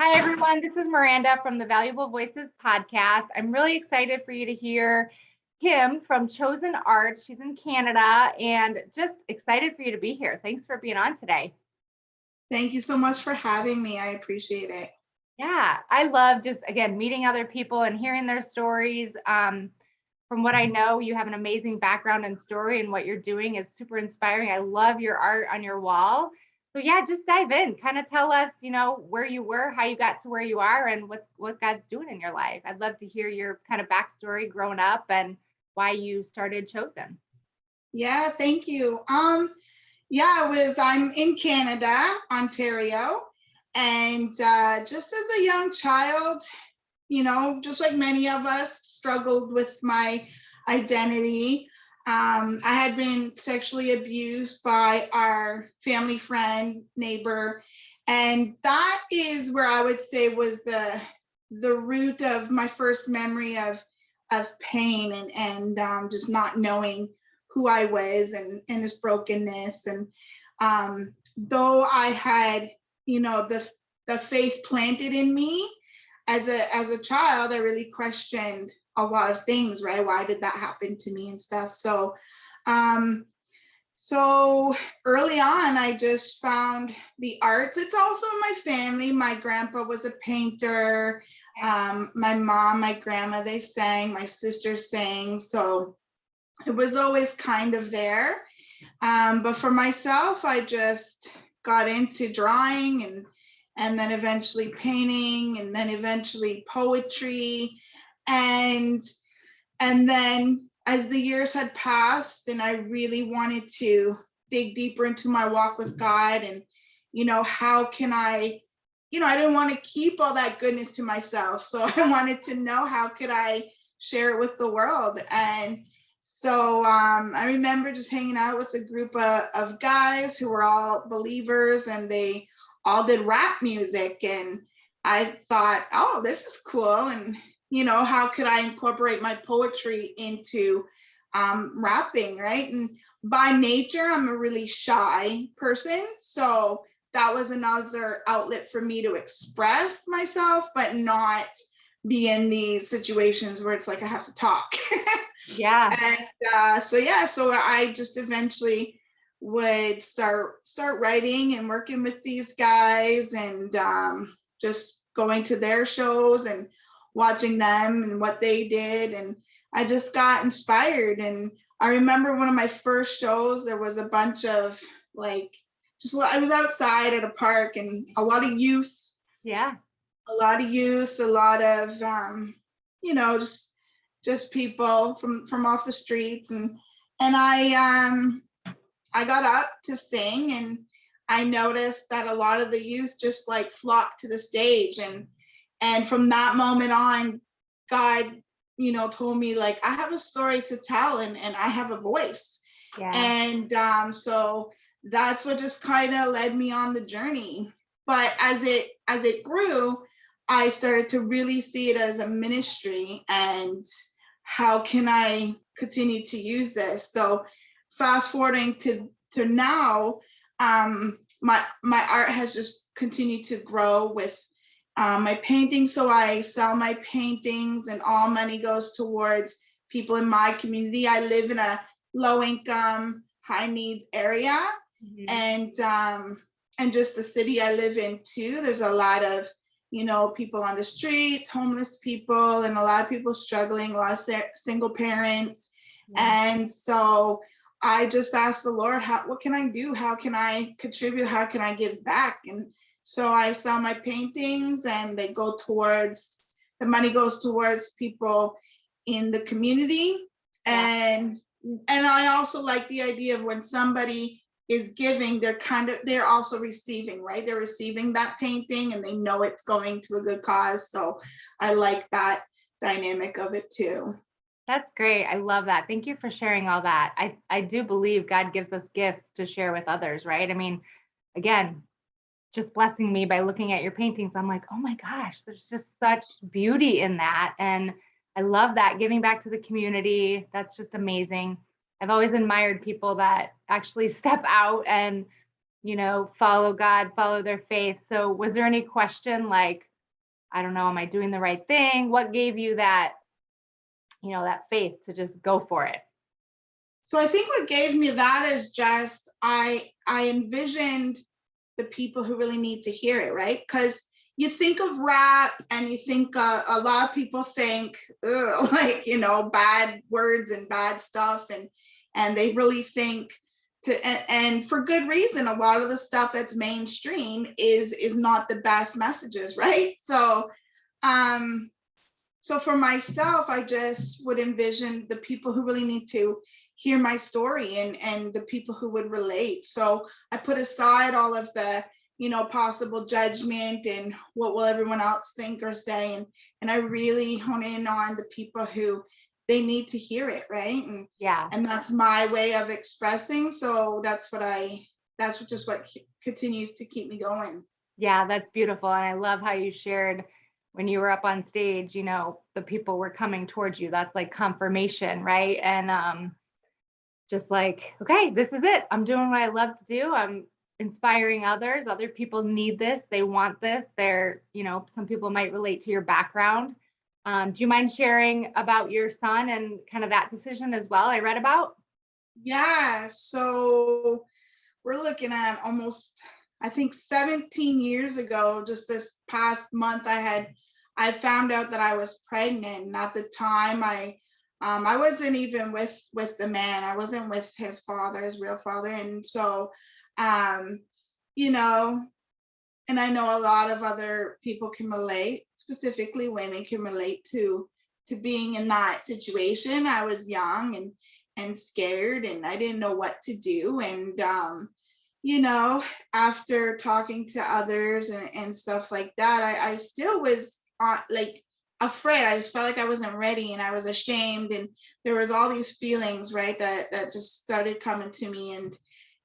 Hi, everyone. This is Miranda from the Valuable Voices podcast. I'm really excited for you to hear Kim from Chosen Arts. She's in Canada and just excited for you to be here. Thanks for being on today. Thank you so much for having me. I appreciate it. Yeah, I love just, again, meeting other people and hearing their stories. From what I know, you have an amazing background and story, and what you're doing is super inspiring. I love your art on your wall. So yeah, just dive in, kind of tell us, where you were, how you got to where you are, and what God's doing in your life. I'd love to hear your kind of backstory growing up and why you started Chosen. Yeah, thank you. I'm in Canada, Ontario, and just as a young child, just like many of us, struggled with my identity. I had been sexually abused by our family friend, neighbor, and that is where I would say was the root of my first memory of pain and just not knowing who I was and his brokenness. And though I had, the faith planted in me as a child, I really questioned a lot of things, right? Why did that happen to me and stuff? So early on, I just found the arts. It's also in my family. My grandpa was a painter. My mom, my grandma, they sang. My sister sang. So it was always kind of there. But for myself, I just got into drawing and then eventually painting, and then eventually poetry. And then as the years had passed and I really wanted to dig deeper into my walk with God and, how can I didn't want to keep all that goodness to myself. So I wanted to know how could I share it with the world. And so I remember just hanging out with a group of guys who were all believers, and they all did rap music. And I thought, oh, this is cool. And, how could I incorporate my poetry into rapping, right? And by nature, I'm a really shy person. So that was another outlet for me to express myself, but not be in these situations where it's like I have to talk. Yeah. And so I just eventually would start writing and working with these guys, and just going to their shows and watching them and what they did. And I just got inspired. And I remember one of my first shows, there was a bunch of I was outside at a park, and a lot of youth. Yeah. A lot of just people from off the streets, and I got up to sing, and I noticed that a lot of the youth just flocked to the stage, and from that moment on, God told me I have a story to tell, and I have a voice. Yeah. And so that's what just kind of led me on the journey. But as it grew, I started to really see it as a ministry, and how can I continue to use this? So fast forwarding to now, my art has just continued to grow with my paintings. So I sell my paintings, and all money goes towards people in my community. I live in a low income, high needs area. Mm-hmm. And just the city I live in too, there's a lot of people on the streets, homeless people, and a lot of people struggling, a lot of single parents. Yeah. And so I just asked the Lord, what can I do? How can I contribute? How can I give back? And so I sell my paintings, and the money goes towards people in the community. Yeah. And I also like the idea of when somebody is giving, they're also receiving, right? They're receiving that painting, and they know it's going to a good cause. So I like that dynamic of it too. That's great. I love that. Thank you for sharing all that. I do believe God gives us gifts to share with others, right? I mean, again, just blessing me by looking at your paintings, I'm like, oh my gosh, there's just such beauty in that. And I love that, giving back to the community. That's just amazing. I've always admired people that actually step out and, follow God, follow their faith. So was there any question I don't know, am I doing the right thing? What gave you that, that faith to just go for it? So I think what gave me that is just I envisioned the people who really need to hear it, right? Because you think of rap and you think a lot of people think like, bad words and bad stuff, and they really think and for good reason, a lot of the stuff that's mainstream is not the best messages, right? So so for myself, I just would envision the people who really need to hear my story and the people who would relate. So I put aside all of the, possible judgment and what will everyone else think or say. And I really hone in on the people who they need to hear it, right? And that's my way of expressing. So that's what continues to keep me going. Yeah, that's beautiful. And I love how you shared when you were up on stage, the people were coming towards you. That's like confirmation, right? And just like, okay, this is it. I'm doing what I love to do. I'm inspiring others. Other people need this. They want this. They're, some people might relate to your background. Do you mind sharing about your son and kind of that decision as well? I read about. Yeah. So we're looking at almost, I think 17 years ago, just this past month, I found out that I was pregnant. And at the time I wasn't even with the man. I wasn't with his father, his real father. And so, and I know a lot of other people can relate, specifically women can relate to being in that situation. I was young and scared, and I didn't know what to do. And, after talking to others and stuff like that, I still was like afraid. I just felt like I wasn't ready, and I was ashamed, and there was all these feelings, right, that just started coming to me,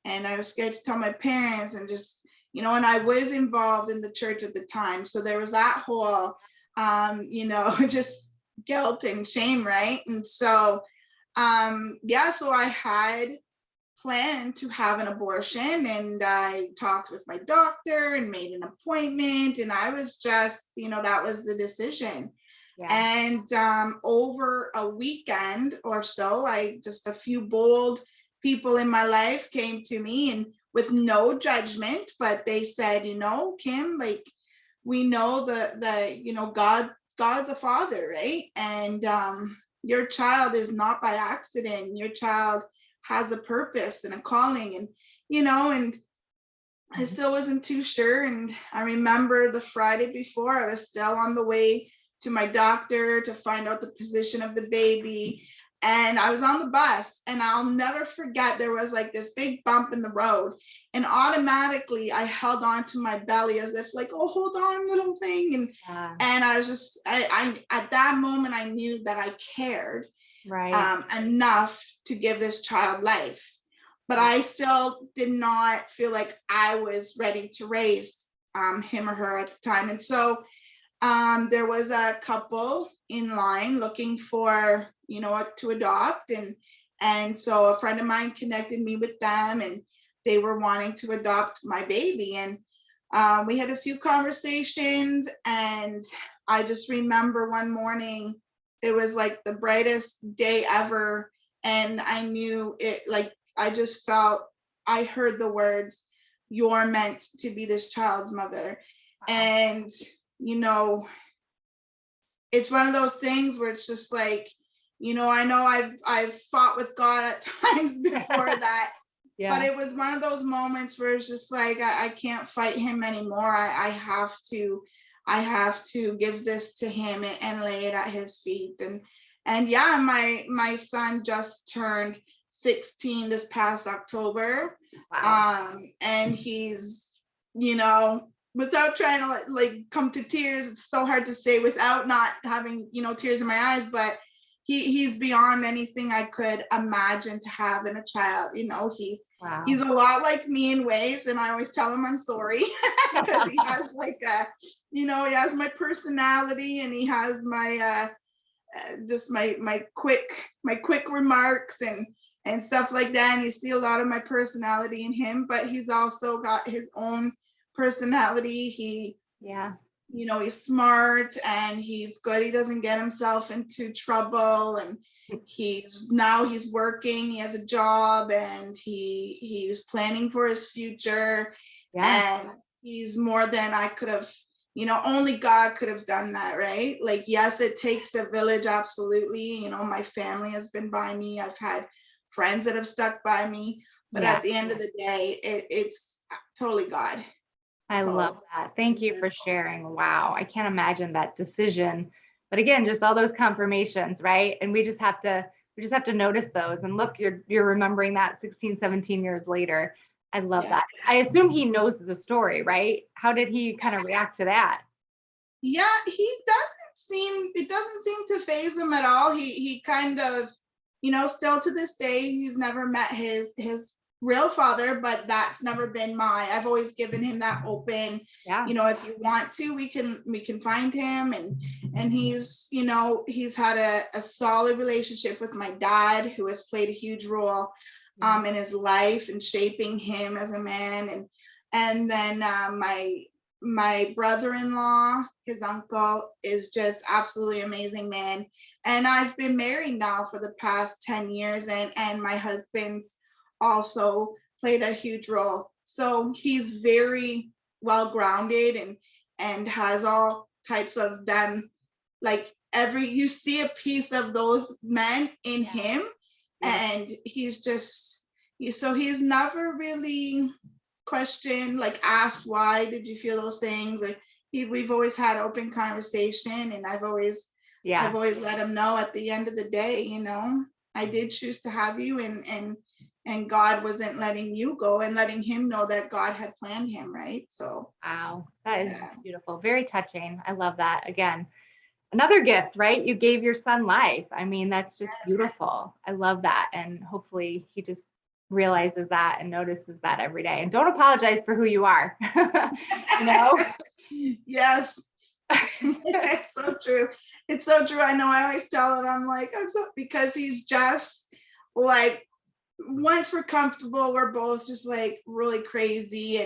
and I was scared to tell my parents, and just, and I was involved in the church at the time, so there was that whole just guilt and shame, right? And so so I had planned to have an abortion, and I talked with my doctor and made an appointment, and I was just, that was the decision. Yeah. And over a weekend or so, a few bold people in my life came to me, and with no judgment, but they said, Kim, like, we know God's a father, right? And your child is not by accident. Your child has a purpose and a calling, and I still wasn't too sure. And I remember the Friday before, I was still on the way to my doctor to find out the position of the baby. And I was on the bus, and I'll never forget, there was like this big bump in the road, and automatically I held on to my belly as if like, oh, hold on, little thing. And I was just, I at that moment, I knew that I cared enough to give this child life. But I still did not feel like I was ready to raise him or her at the time. And so there was a couple in line looking for, to adopt. And so a friend of mine connected me with them, and they were wanting to adopt my baby. And we had a few conversations, and I just remember one morning, it was like the brightest day ever. And I knew it, like, I just felt, I heard the words, "You're meant to be this child's mother." Wow. And, it's one of those things where it's just like, I know I've fought with God at times before that, but it was one of those moments where it's just like, I can't fight him anymore. I have to give this to him and lay it at his feet. And my son just turned 16 this past October. Wow. And he's, without trying to like come to tears, it's so hard to say without not having, tears in my eyes, but he's beyond anything I could imagine to have in a child. He's a lot like me in ways, and I always tell him I'm sorry because he has like he has my personality, and he has my just my quick remarks and stuff like that, and you see a lot of my personality in him, but he's also got his own personality. he's smart and he's good. He doesn't get himself into trouble, and he's working. He has a job, and he's planning for his future. Yeah. And he's more than I could have. Only God could have done that, right? Like, yes, it takes a village, absolutely. My family has been by me. I've had friends that have stuck by me, but Yeah. at the end of the day, it's totally God. I love that. Thank you for sharing. Wow. I can't imagine that decision. But again, just all those confirmations, right? And we just have to notice those. And look, you're remembering that 16, 17 years later. I love that. I assume he knows the story, right? How did he kind of react to that? Yeah, it doesn't seem to faze him at all. He kind of, still to this day, he's never met his real father, but that's never been I've always given him that open, if you want to, we can find him. And he's, he's had a solid relationship with my dad, who has played a huge role in his life and shaping him as a man. And then my brother-in-law, his uncle, is just absolutely amazing man. And I've been married now for the past 10 years, and my husband's also played a huge role. So he's very well grounded and has all types of them. Like you see a piece of those men in him, and he's never really questioned, like asked, why did you feel those things? Like we've always had open conversation, and I've always let him know at the end of the day, I did choose to have you, and God wasn't letting you go, and letting him know that God had planned him, right? So wow, that is beautiful. Very touching. I love that. Again, another gift, right? You gave your son life. I mean, that's just beautiful. I love that. And hopefully he just realizes that and notices that every day. And don't apologize for who you are. Yes. It's so true. It's so true. I know. I always tell him, I'm like, because he's just like, once we're comfortable, we're both just like really crazy,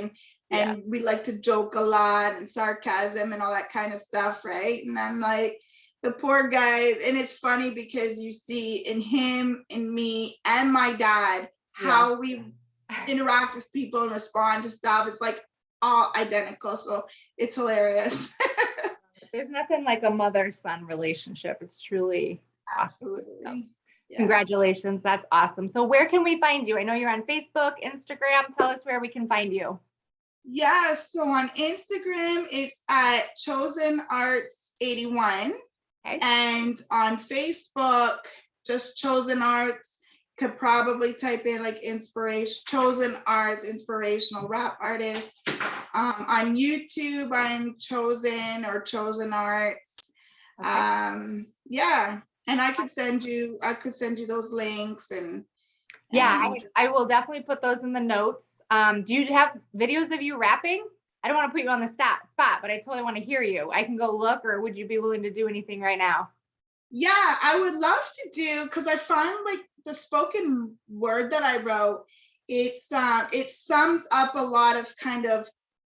and we like to joke a lot, and sarcasm and all that kind of stuff, right? And I'm like, the poor guy. And it's funny because you see in him, in me, and my dad, how we interact with people and respond to stuff. It's like all identical. So it's hilarious. There's nothing like a mother-son relationship. It's truly absolutely awesome. Yes. Congratulations. That's awesome. So where can we find you? I know you're on Facebook, Instagram. Tell us where we can find you. Yeah, so on Instagram, it's at Chosen Arts 81. Okay. And on Facebook, just Chosen Arts. Could probably type in like Chosen Arts, Inspirational Rap Artist. On YouTube, I'm Chosen or Chosen Arts. Okay. And I could send you those links and I will definitely put those in the notes. Do you have videos of you rapping? I don't want to put you on the spot, but I totally want to hear you. I can go look, or would you be willing to do anything right now? Yeah, I would love to do, because I find like the spoken word that I wrote, it sums up a lot of kind of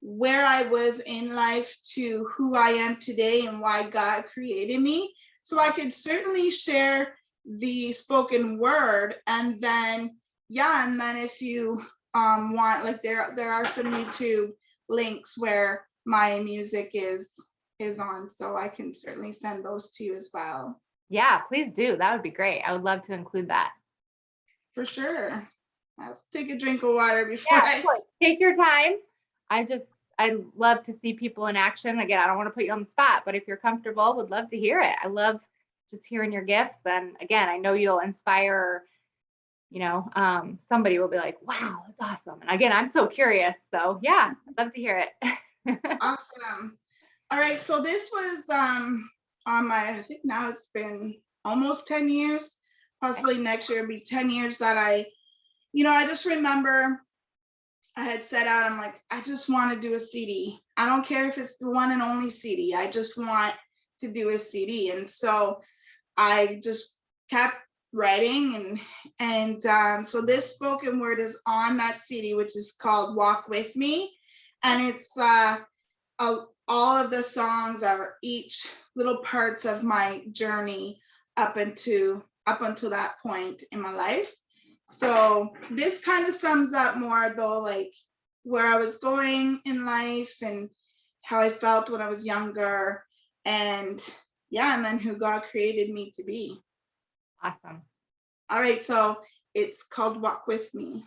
where I was in life to who I am today and why God created me. So I could certainly share the spoken word, and then if you want, like there are some YouTube links where my music is on, so I can certainly send those to you as well. Yeah, please do. That would be great. I would love to include that. For sure. I'll take a drink of water before take your time. I love to see people in action. Again, I don't want to put you on the spot, but if you're comfortable, would love to hear it. I love just hearing your gifts. And again, I know you'll inspire, somebody will be like, wow, that's awesome. And again, I'm so curious. So yeah, I'd love to hear it. Awesome. All right. So this was on I think now it's been almost 10 years, possibly next year it'll be 10 years that I just remember I had set out, I'm like, I just want to do a CD. I don't care if it's the one and only CD. I just want to do a CD. And so I just kept writing, and so this spoken word is on that CD, which is called Walk With Me. And it's all of the songs are each little parts of my journey up until that point in my life. So this kind of sums up more though, like where I was going in life and how I felt when I was younger, and yeah, and then who God created me to be. Awesome. All right, so it's called Walk With Me.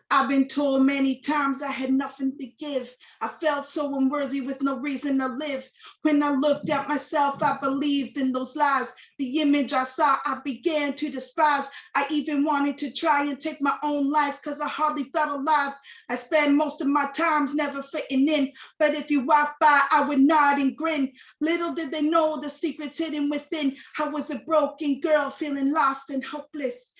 I've been told many times I had nothing to give. I felt so unworthy with no reason to live. When I looked at myself, I believed in those lies. The image I saw, I began to despise. I even wanted to try and take my own life because I hardly felt alive. I spent most of my times never fitting in. But if you walk by, I would nod and grin. Little did they know the secrets hidden within. I was a broken girl feeling lost and hopeless.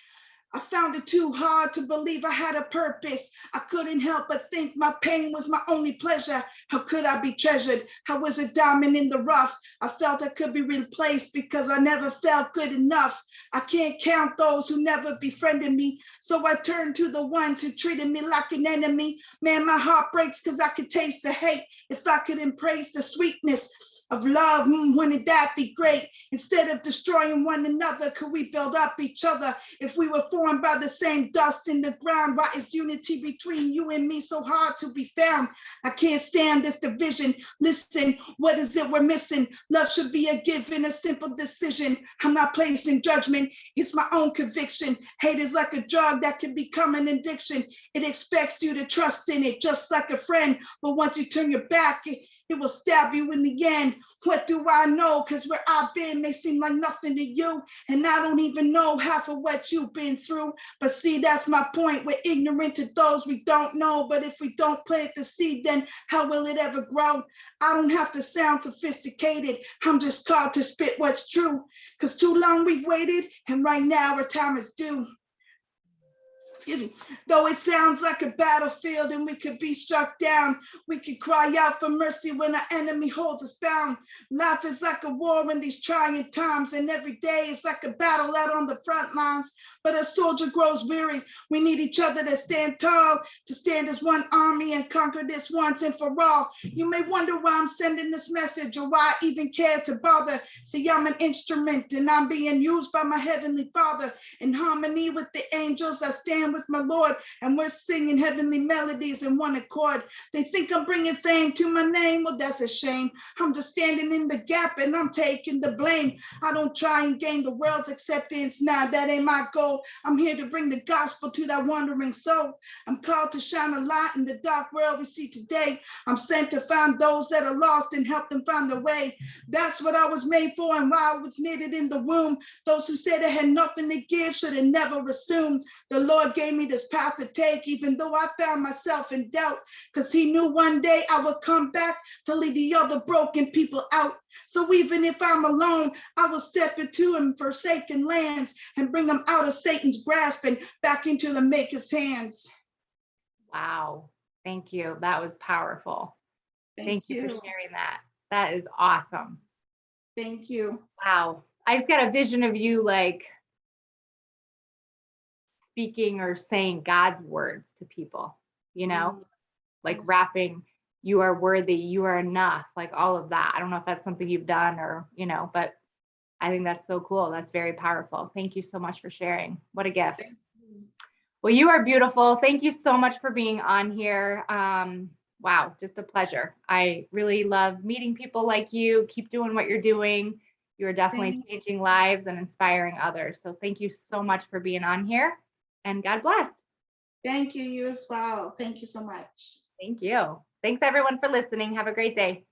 I found it too hard to believe I had a purpose. I couldn't help but think my pain was my only pleasure. How could I be treasured? I was a diamond in the rough. I felt I could be replaced because I never felt good enough. I can't count those who never befriended me. So I turned to the ones who treated me like an enemy. Man, my heart breaks because I could taste the hate. If I could embrace the sweetness of love, wouldn't that be great? Instead of destroying one another, could we build up each other? If we were formed by the same dust in the ground, why is unity between you and me so hard to be found? I can't stand this division. Listen, what is it we're missing? Love should be a given, a simple decision. I'm not placing judgment, it's my own conviction. Hate is like a drug that can become an addiction. It expects you to trust in it just like a friend, but once you turn your back, it will stab you in the end. What do I know? Because where I've been may seem like nothing to you, and I don't even know half of what you've been through. But see, that's my point. We're ignorant to those we don't know, but if we don't plant the seed, then how will it ever grow? I don't have to sound sophisticated. I'm just called to spit what's true, because too long we've waited, and right now our time is due. Excuse me. Though it sounds like a battlefield and we could be struck down, we could cry out for mercy when our enemy holds us bound. Life is like a war in these trying times, and every day is like a battle out on the front lines. But a soldier grows weary. We need each other to stand tall, to stand as one army and conquer this once and for all. You may wonder why I'm sending this message or why I even care to bother. See, I'm an instrument and I'm being used by my Heavenly Father. In harmony with the angels, I stand with my Lord, and we're singing heavenly melodies in one accord. They think I'm bringing fame to my name. Well, that's a shame. I'm just standing in the gap and I'm taking the blame. I don't try and gain the world's acceptance. Nah, that ain't my goal. I'm here to bring the gospel to that wandering soul. I'm called to shine a light in the dark world we see today. I'm sent to find those that are lost and help them find their way. That's what I was made for and why I was knitted in the womb. Those who said they had nothing to give should have never assumed. The Lord gave me this path to take, even though I found myself in doubt, because he knew one day I would come back to lead the other broken people out. So even if I'm alone, I will step into and forsaken lands and bring them out of Satan's grasp and back into the Maker's hands. Wow. Thank you. That was powerful. Thank you for you. sharing that. That is awesome. Thank you. Wow. I just got a vision of you like speaking or saying God's words to people, you know, like Yes. rapping, you are worthy, you are enough, like all of that. I don't know if that's something you've done or, you know, but I think that's so cool. That's very powerful. Thank you so much for sharing. What a gift. Well, you are beautiful. Thank you so much for being on here. Wow, just a pleasure. I really love meeting people like you. Keep doing what you're doing. You are definitely changing lives and inspiring others. So thank you so much for being on here, and God bless. Thank you, you as well. Thank you so much. Thank you. Thanks everyone for listening. Have a great day.